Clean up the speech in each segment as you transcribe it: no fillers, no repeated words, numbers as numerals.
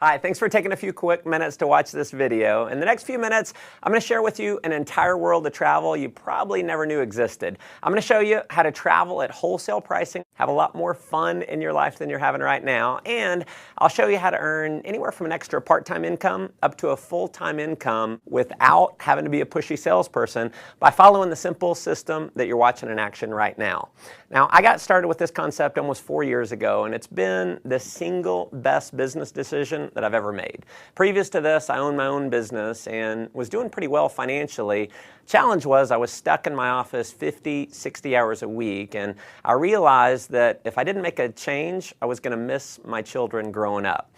Hi, thanks for taking a few quick minutes to watch this video. In the next few minutes, I'm going to share with you an entire world of travel you probably never knew existed. I'm going to show you how to travel at wholesale pricing, have a lot more fun in your life than you're having right now, and I'll show you how to earn anywhere from an extra part-time income up to a full-time income without having to be a pushy salesperson by following the simple system that you're watching in action right now. Now, I got started with this concept almost 4 years ago, and it's been the single best business decision that I've ever made. Previous to this, I owned my own business and was doing pretty well financially. Challenge was I was stuck in my office 50, 60 hours a week, and I realized that if I didn't make a change, I was going to miss my children growing up.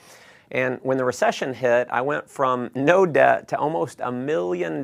And when the recession hit, I went from no debt to almost $1 million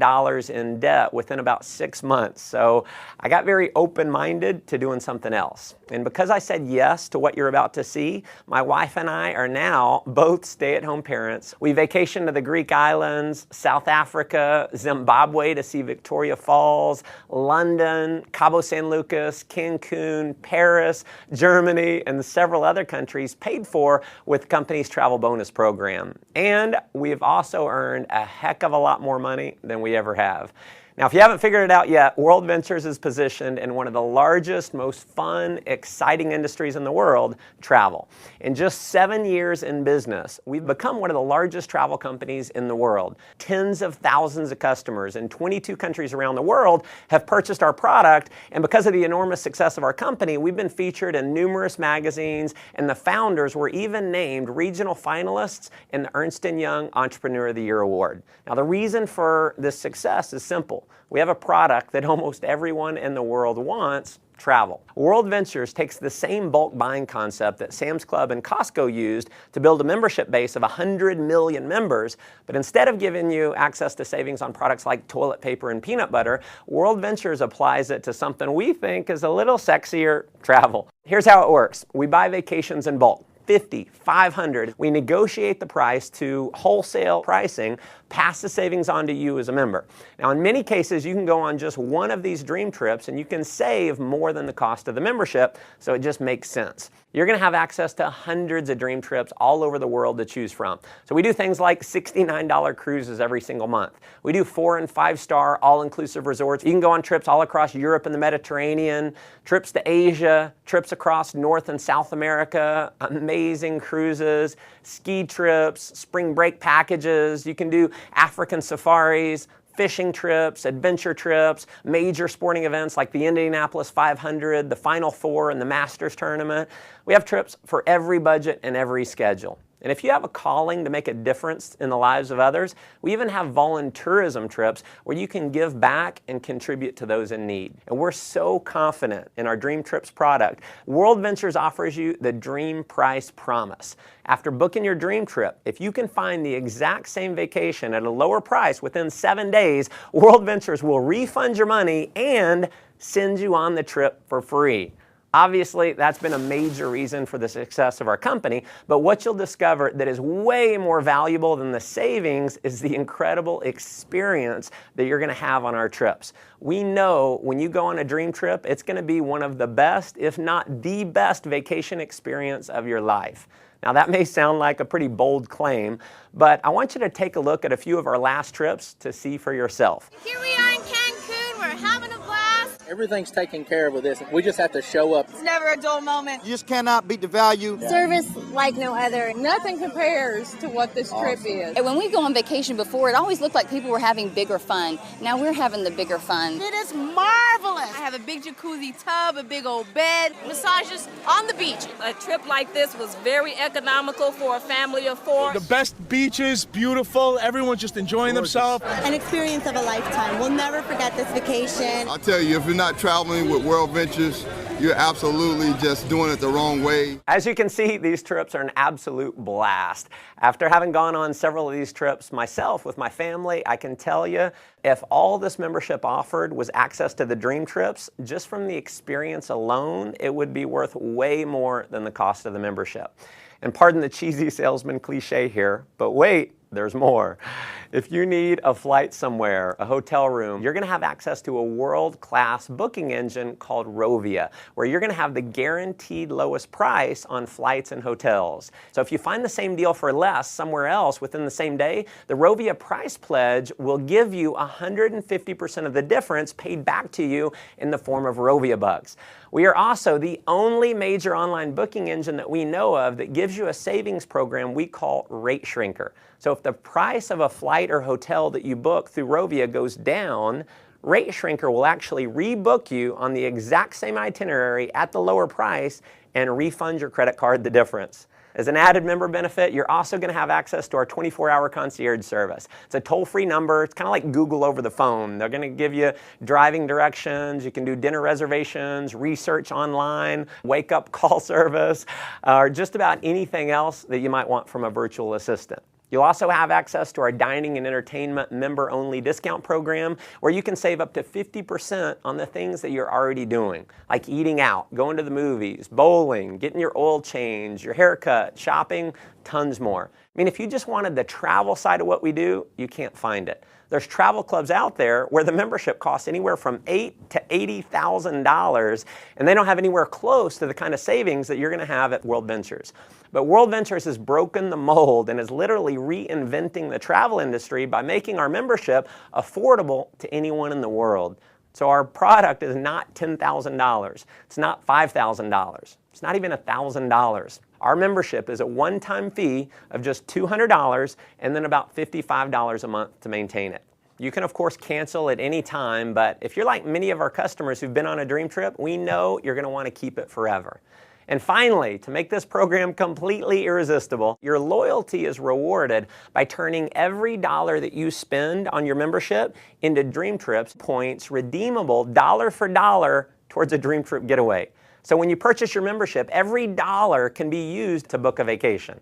in debt within about 6 months. So I got very open-minded to doing something else. And because I said yes to what you're about to see, my wife and I are now both stay-at-home parents. We vacationed to the Greek islands, South Africa, Zimbabwe to see Victoria Falls, London, Cabo San Lucas, Cancun, Paris, Germany, and several other countries paid for with the company's travel bonus program. And we've also earned a heck of a lot more money than we ever have. Now, if you haven't figured it out yet, World Ventures is positioned in one of the largest, most fun, exciting industries in the world, travel. In just 7 years in business, we've become one of the largest travel companies in the world. Tens of thousands of customers in 22 countries around the world have purchased our product, and because of the enormous success of our company, we've been featured in numerous magazines, and the founders were even named regional finalists in the Ernst & Young Entrepreneur of the Year Award. Now, the reason for this success is simple. We have a product that almost everyone in the world wants: travel. World Ventures takes the same bulk buying concept that Sam's Club and Costco used to build a membership base of 100 million members, but instead of giving you access to savings on products like toilet paper and peanut butter, World Ventures applies it to something we think is a little sexier: travel. Here's how it works. We buy vacations in bulk. 50, 500. We negotiate the price to wholesale pricing, pass the savings on to you as a member. Now, in many cases, you can go on just one of these dream trips and you can save more than the cost of the membership, so it just makes sense. You're going to have access to hundreds of dream trips all over the world to choose from. So we do things like $69 cruises every single month. We do 4- and 5-star all-inclusive resorts. You can go on trips all across Europe and the Mediterranean, trips to Asia, trips across North and South America, amazing cruises, ski trips, spring break packages. You can do African safaris, fishing trips, adventure trips, major sporting events like the Indianapolis 500, the Final Four, and the Masters tournament. We have trips for every budget and every schedule. And if you have a calling to make a difference in the lives of others, we even have volunteerism trips where you can give back and contribute to those in need. And we're so confident in our Dream Trips product. World Ventures offers you the Dream Price Promise. After booking your dream trip, if you can find the exact same vacation at a lower price within 7 days, World Ventures will refund your money and send you on the trip for free. Obviously, that's been a major reason for the success of our company, but what you'll discover that is way more valuable than the savings is the incredible experience that you're going to have on our trips. We know when you go on a dream trip, it's going to be one of the best, if not the best, vacation experience of your life. Now, that may sound like a pretty bold claim, but I want you to take a look at a few of our last trips to see for yourself. Here we are in Cancun. We're having a blast. Everything's taken care of with this. We just have to show up. It's never a dull moment. You just cannot beat the value. Service like no other. Nothing compares to what this trip is. And when we go on vacation before, it always looked like people were having bigger fun. Now we're having the bigger fun. It is marvelous. I have a big jacuzzi tub, a big old bed, massages on the beach. A trip like this was very economical for a family of 4. The best beaches, beautiful, everyone's just enjoying themselves. An experience of a lifetime. We'll never forget this vacation. I'll tell you, if you're not traveling with World Ventures, you're absolutely just doing it the wrong way. As you can see, these trips are an absolute blast. After having gone on several of these trips myself with my family, I can tell you, if all this membership offered was access to the dream trips, just from the experience alone, it would be worth way more than the cost of the membership. And pardon the cheesy salesman cliche here, but wait, there's more. If you need a flight somewhere, a hotel room, you're going to have access to a world-class booking engine called Rovia, where you're going to have the guaranteed lowest price on flights and hotels. So if you find the same deal for less somewhere else within the same day, the Rovia price pledge will give you 150% of the difference paid back to you in the form of Rovia bucks. We are also the only major online booking engine that we know of that gives you a savings program we call Rate Shrinker. So if the price of a flight or hotel that you book through Rovia goes down, Rate Shrinker will actually rebook you on the exact same itinerary at the lower price and refund your credit card the difference. As an added member benefit, you're also going to have access to our 24-hour concierge service. It's a toll-free number. It's kind of like Google over the phone. They're going to give you driving directions. You can do dinner reservations, research online, wake-up call service, or just about anything else that you might want from a virtual assistant. You'll also have access to our dining and entertainment member-only discount program where you can save up to 50% on the things that you're already doing, like eating out, going to the movies, bowling, getting your oil change, your haircut, shopping, tons more. I mean, if you just wanted the travel side of what we do, you can't find it. There's travel clubs out there where the membership costs anywhere from $8,000 to $80,000, and they don't have anywhere close to the kind of savings that you're going to have at World Ventures. But World Ventures has broken the mold and is literally reinventing the travel industry by making our membership affordable to anyone in the world. So our product is not $10,000. It's not $5,000. It's not even $1,000. Our membership is a one-time fee of just $200 and then about $55 a month to maintain it. You can, of course, cancel at any time, but if you're like many of our customers who've been on a dream trip, we know you're going to want to keep it forever. And finally, to make this program completely irresistible, your loyalty is rewarded by turning every dollar that you spend on your membership into Dream Trips points redeemable dollar for dollar towards a Dream Trip getaway. So when you purchase your membership, every dollar can be used to book a vacation.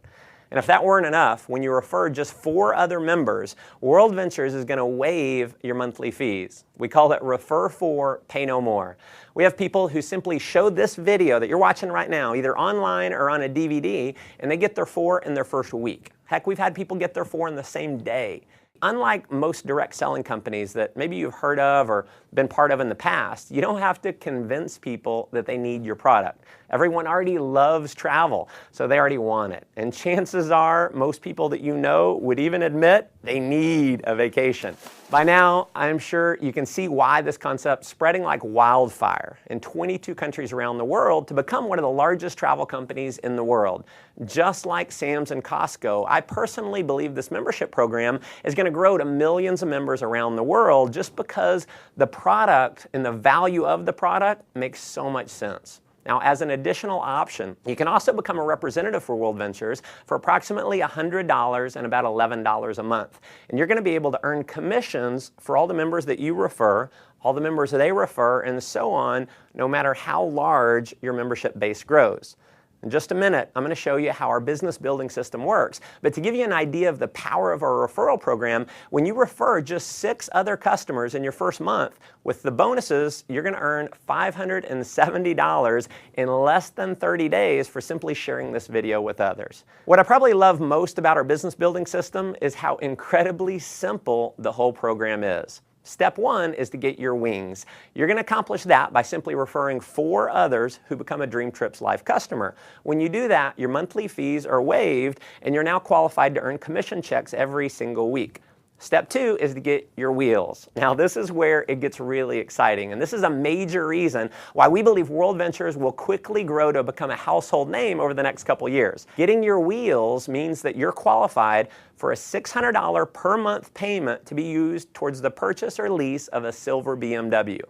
And if that weren't enough, when you refer just 4 other members, World Ventures is going to waive your monthly fees. We call it Refer 4, Pay No More. We have people who simply show this video that you're watching right now, either online or on a DVD, and they get their 4 in their first week. Heck, we've had people get their 4 in the same day. Unlike most direct selling companies that maybe you've heard of or been part of in the past, you don't have to convince people that they need your product. Everyone already loves travel, so they already want it. And chances are most people that you know would even admit they need a vacation. By now, I'm sure you can see why this concept's spreading like wildfire in 22 countries around the world to become one of the largest travel companies in the world. Just like Sam's and Costco, I personally believe this membership program is going to grow to millions of members around the world just because the product and the value of the product makes so much sense. Now, as an additional option, you can also become a representative for World Ventures for approximately $100 and about $11 a month. And you're going to be able to earn commissions for all the members that you refer, all the members that they refer, and so on, no matter how large your membership base grows. In just a minute, I'm going to show you how our business building system works. But to give you an idea of the power of our referral program, when you refer just 6 other customers in your first month, with the bonuses, you're going to earn $570 in less than 30 days for simply sharing this video with others. What I probably love most about our business building system is how incredibly simple the whole program is. Step 1 is to get your wings. You're going to accomplish that by simply referring 4 others who become a Dream Trips Life customer. When you do that, your monthly fees are waived and you're now qualified to earn commission checks every single week. Step 2 is to get your wheels. Now, this is where it gets really exciting, and this is a major reason why we believe World Ventures will quickly grow to become a household name over the next couple years. Getting your wheels means that you're qualified for a $600 per month payment to be used towards the purchase or lease of a silver BMW.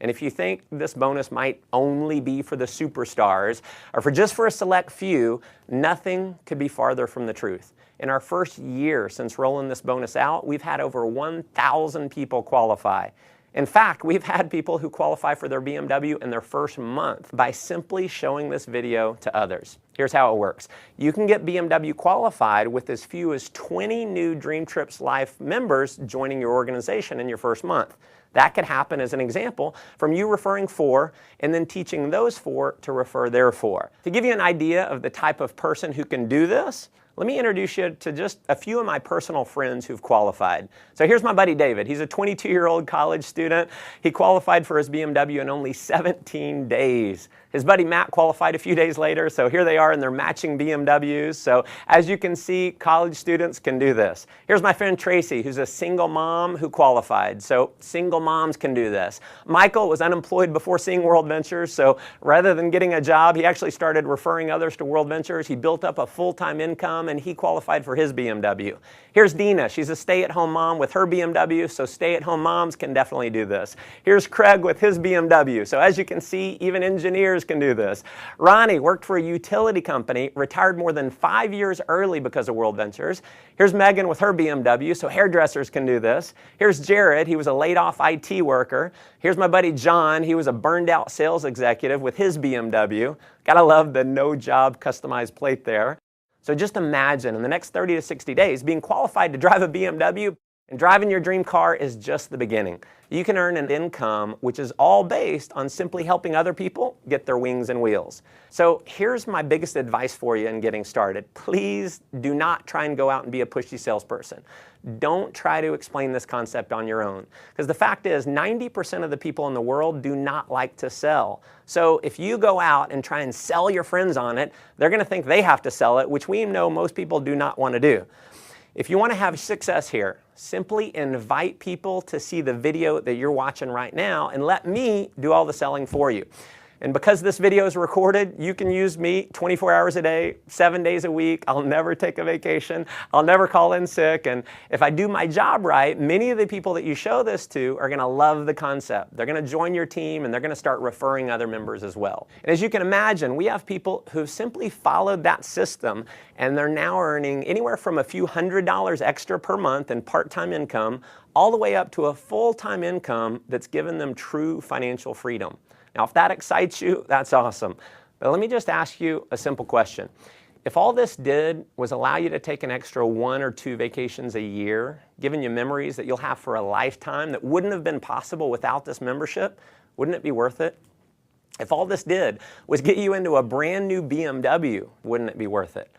And if you think this bonus might only be for the superstars or for just a select few, nothing could be farther from the truth. In our first year since rolling this bonus out, we've had over 1,000 people qualify. In fact, we've had people who qualify for their BMW in their first month by simply showing this video to others. Here's how it works. You can get BMW qualified with as few as 20 new Dream Trips Life members joining your organization in your first month. That could happen, as an example, from you referring 4 and then teaching those 4 to refer their 4. To give you an idea of the type of person who can do this, let me introduce you to just a few of my personal friends who've qualified. So here's my buddy David. He's a 22-year-old college student. He qualified for his BMW in only 17 days. His buddy Matt qualified a few days later, so here they are in their matching BMWs. So as you can see, college students can do this. Here's my friend Tracy, who's a single mom who qualified. So single moms can do this. Michael was unemployed before seeing World Ventures, so rather than getting a job, he actually started referring others to World Ventures. He built up a full-time income, and he qualified for his BMW. Here's Dina. She's a stay-at-home mom with her BMW, so stay-at-home moms can definitely do this. Here's Craig with his BMW. So as you can see, even engineers can do this. Ronnie worked for a utility company, retired more than 5 years early because of World Ventures. Here's Megan with her BMW, so hairdressers can do this. Here's Jared. He was a laid-off IT worker. Here's my buddy John. He was a burned-out sales executive with his BMW. Gotta love the no-job customized plate there. So just imagine in the next 30 to 60 days being qualified to drive a BMW, and driving your dream car is just the beginning. You can earn an income which is all based on simply helping other people get their wings and wheels. So here's my biggest advice for you in getting started. Please do not try and go out and be a pushy salesperson. Don't try to explain this concept on your own. Because the fact is, 90% of the people in the world do not like to sell. So if you go out and try and sell your friends on it, they're going to think they have to sell it, which we know most people do not want to do. If you want to have success here, simply invite people to see the video that you're watching right now and let me do all the selling for you. And because this video is recorded, you can use me 24 hours a day, 7 days a week. I'll never take a vacation. I'll never call in sick. And if I do my job right, many of the people that you show this to are going to love the concept. They're going to join your team, and they're going to start referring other members as well. And as you can imagine, we have people who've simply followed that system, and they're now earning anywhere from a few $100s extra per month in part-time income, all the way up to a full-time income that's given them true financial freedom. Now, if that excites you, that's awesome. But let me just ask you a simple question. If all this did was allow you to take an extra 1 or 2 vacations a year, giving you memories that you'll have for a lifetime that wouldn't have been possible without this membership, wouldn't it be worth it? If all this did was get you into a brand new BMW, wouldn't it be worth it?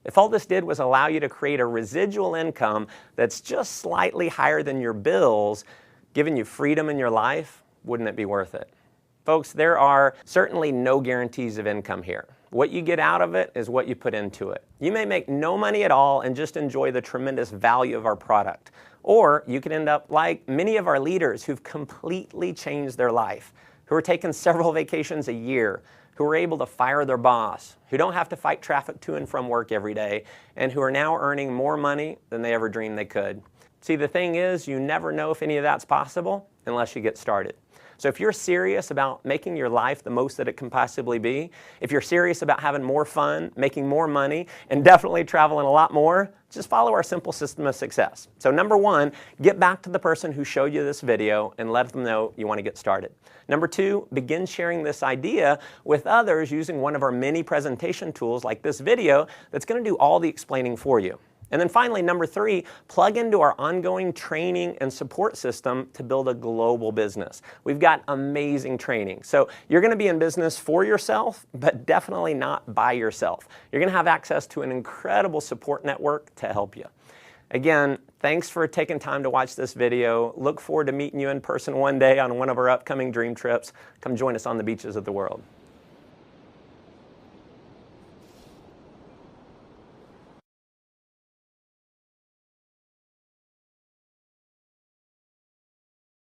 If all this did was allow you to create a residual income that's just slightly higher than your bills, giving you freedom in your life, wouldn't it be worth it? Folks, there are certainly no guarantees of income here. What you get out of it is what you put into it. You may make no money at all and just enjoy the tremendous value of our product. Or you could end up like many of our leaders who've completely changed their life, who are taking several vacations a year, who are able to fire their boss, who don't have to fight traffic to and from work every day, and who are now earning more money than they ever dreamed they could. See, the thing is, you never know if any of that's possible unless you get started. So if you're serious about making your life the most that it can possibly be, if you're serious about having more fun, making more money, and definitely traveling a lot more, just follow our simple system of success. So number 1, get back to the person who showed you this video and let them know you want to get started. Number 2, begin sharing this idea with others using one of our many presentation tools like this video that's going to do all the explaining for you. And then finally, number 3, plug into our ongoing training and support system to build a global business. We've got amazing training. So you're going to be in business for yourself, but definitely not by yourself. You're going to have access to an incredible support network to help you. Again, thanks for taking time to watch this video. Look forward to meeting you in person one day on one of our upcoming dream trips. Come join us on the beaches of the world.